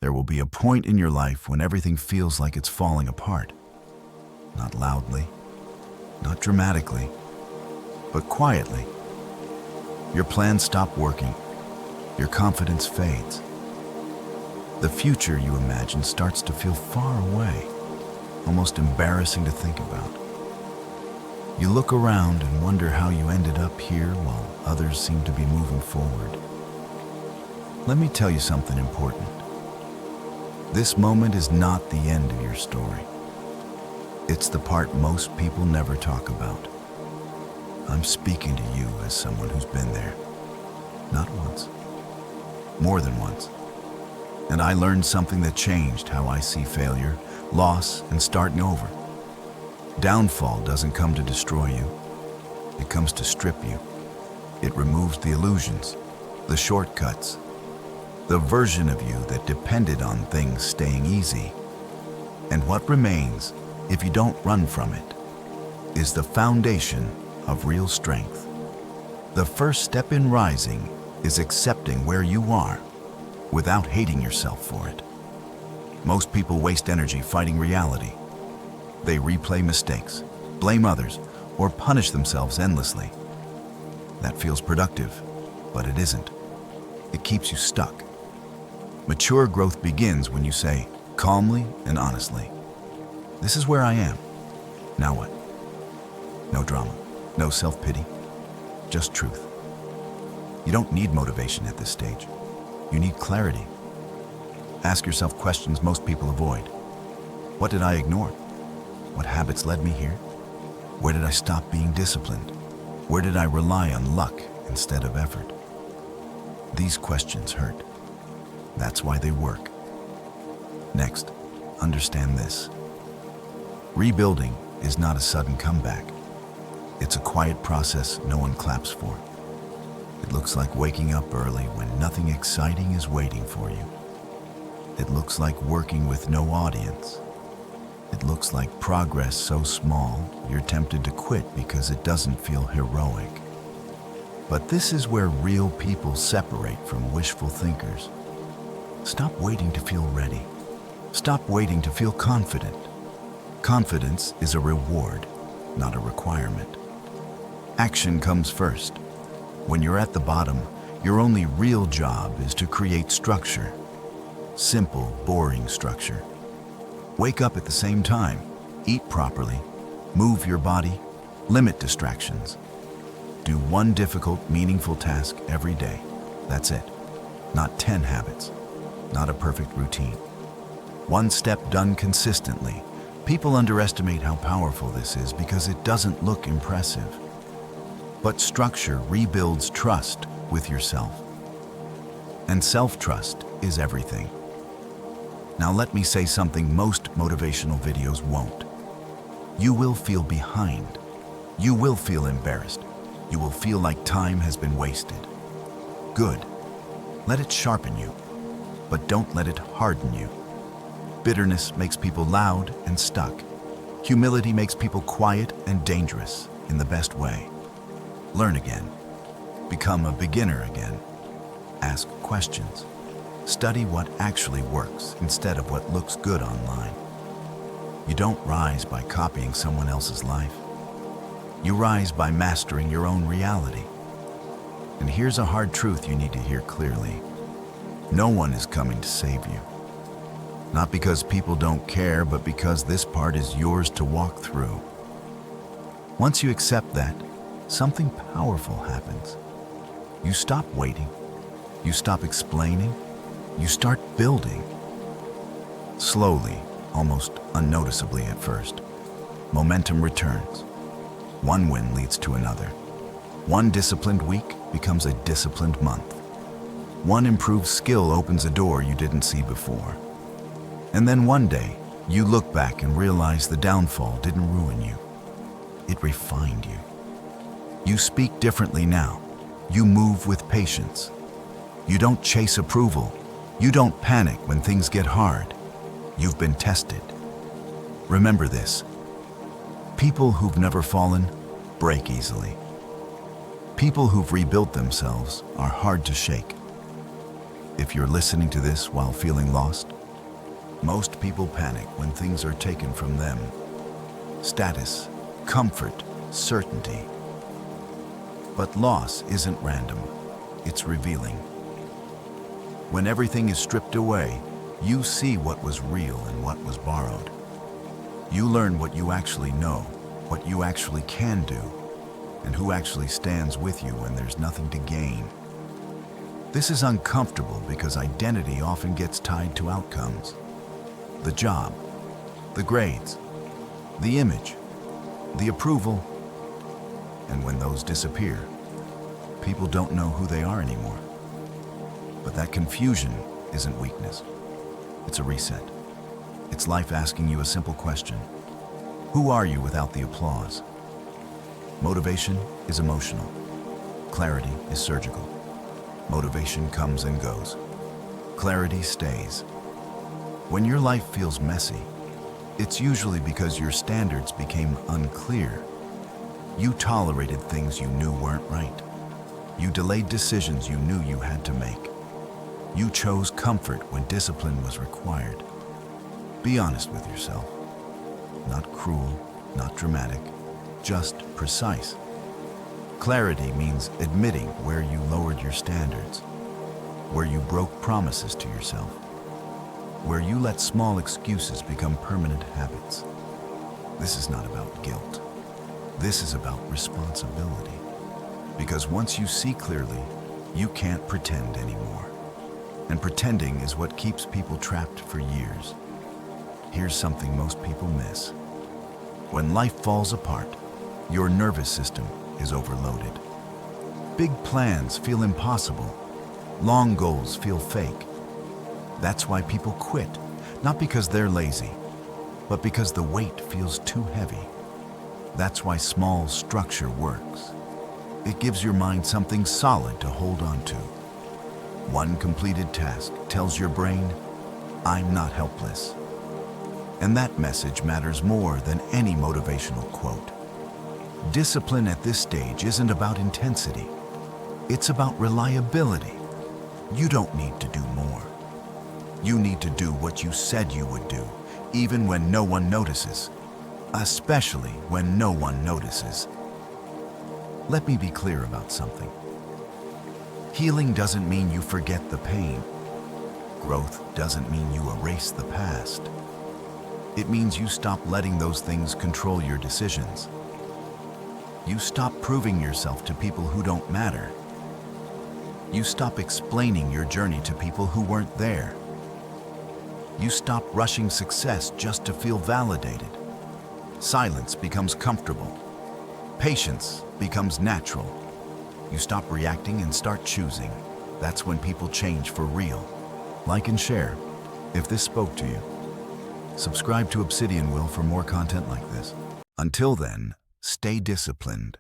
There will be a point in your life when everything feels like it's falling apart. Not loudly, not dramatically, but quietly. Your plans stop working. Your confidence fades. The future you imagine starts to feel far away, almost embarrassing to think about. You look around and wonder how you ended up here while others seem to be moving forward. Let me tell you something important. This moment is not the end of your story. It's the part most people never talk about. I'm speaking to you as someone who's been there. Not once, more than once. And I learned something that changed how I see failure, loss, and starting over. Downfall doesn't come to destroy you. It comes to strip you. It removes the illusions, the shortcuts, the version of you that depended on things staying easy. And what remains, if you don't run from it, is the foundation of real strength. The first step in rising is accepting where you are without hating yourself for it. Most people waste energy fighting reality. They replay mistakes, blame others, or punish themselves endlessly. That feels productive, but it isn't. It keeps you stuck. Mature growth begins when you say, calmly and honestly, "This is where I am. Now what?" No drama, no self-pity, just truth. You don't need motivation at this stage. You need clarity. Ask yourself questions most people avoid. What did I ignore? What habits led me here? Where did I stop being disciplined? Where did I rely on luck instead of effort? These questions hurt. That's why they work. Next, understand this. Rebuilding is not a sudden comeback. It's a quiet process no one claps for. It looks like waking up early when nothing exciting is waiting for you. It looks like working with no audience. It looks like progress so small you're tempted to quit because it doesn't feel heroic. But this is where real people separate from wishful thinkers. Stop waiting to feel ready. Stop waiting to feel confident. Confidence is a reward, not a requirement. Action comes first. When you're at the bottom, your only real job is to create structure. Simple, boring structure. Wake up at the same time, eat properly, move your body, limit distractions. Do one difficult, meaningful task every day. That's it. Not 10 habits, not a perfect routine. One step done consistently. People underestimate how powerful this is because it doesn't look impressive. But structure rebuilds trust with yourself. And self-trust is everything. Now let me say something most motivational videos won't. You will feel behind. You will feel embarrassed. You will feel like time has been wasted. Good. Let it sharpen you, but don't let it harden you. Bitterness makes people loud and stuck. Humility makes people quiet and dangerous in the best way. Learn again. Become a beginner again. Ask questions. Study what actually works instead of what looks good online. You don't rise by copying someone else's life. You rise by mastering your own reality. And here's a hard truth you need to hear clearly. No one is coming to save you. Not because people don't care, but because this part is yours to walk through. Once you accept that, something powerful happens. You stop waiting. You stop explaining. You start building. Slowly, almost unnoticeably at first, momentum returns. One win leads to another. One disciplined week becomes a disciplined month. One improved skill opens a door you didn't see before. And then one day, you look back and realize the downfall didn't ruin you. It refined you. You speak differently now. You move with patience. You don't chase approval. You don't panic when things get hard. You've been tested. Remember this. People who've never fallen break easily. People who've rebuilt themselves are hard to shake. If you're listening to this while feeling lost, Most people panic when things are taken from them. Status, comfort, certainty. But loss isn't random, it's revealing. When everything is stripped away, you see what was real and what was borrowed. You learn what you actually know, what you actually can do, and who actually stands with you when there's nothing to gain. This is uncomfortable because identity often gets tied to outcomes. The job, the grades, the image, the approval. And when those disappear, people don't know who they are anymore. But that confusion isn't weakness. It's a reset. It's life asking you a simple question. Who are you without the applause? Motivation is emotional. Clarity is surgical. Motivation comes and goes. Clarity stays. When your life feels messy, it's usually because your standards became unclear. You tolerated things you knew weren't right. You delayed decisions you knew you had to make. You chose comfort when discipline was required. Be honest with yourself. Not cruel, not dramatic, just precise. Clarity means admitting where you lowered your standards, where you broke promises to yourself, where you let small excuses become permanent habits. This is not about guilt. This is about responsibility. Because once you see clearly, you can't pretend anymore. And pretending is what keeps people trapped for years. Here's something most people miss. When life falls apart, your nervous system is overloaded. Big plans feel impossible. Long goals feel fake. That's why people quit, not because they're lazy, but because the weight feels too heavy. That's why small structure works. It gives your mind something solid to hold on to. One completed task tells your brain, I'm not helpless. And that message matters more than any motivational quote. Discipline at this stage isn't about intensity. It's about reliability. You don't need to do more. You need to do what you said you would do, even when no one notices. Especially when no one notices. Let me be clear about something. Healing doesn't mean you forget the pain. Growth doesn't mean you erase the past. It means you stop letting those things control your decisions. You stop proving yourself to people who don't matter. You stop explaining your journey to people who weren't there. You stop rushing success just to feel validated. Silence becomes comfortable. Patience becomes natural. You stop reacting and start choosing. That's when people change for real. Like and share if this spoke to you. Subscribe to Obsidian Will for more content like this. Until then, stay disciplined.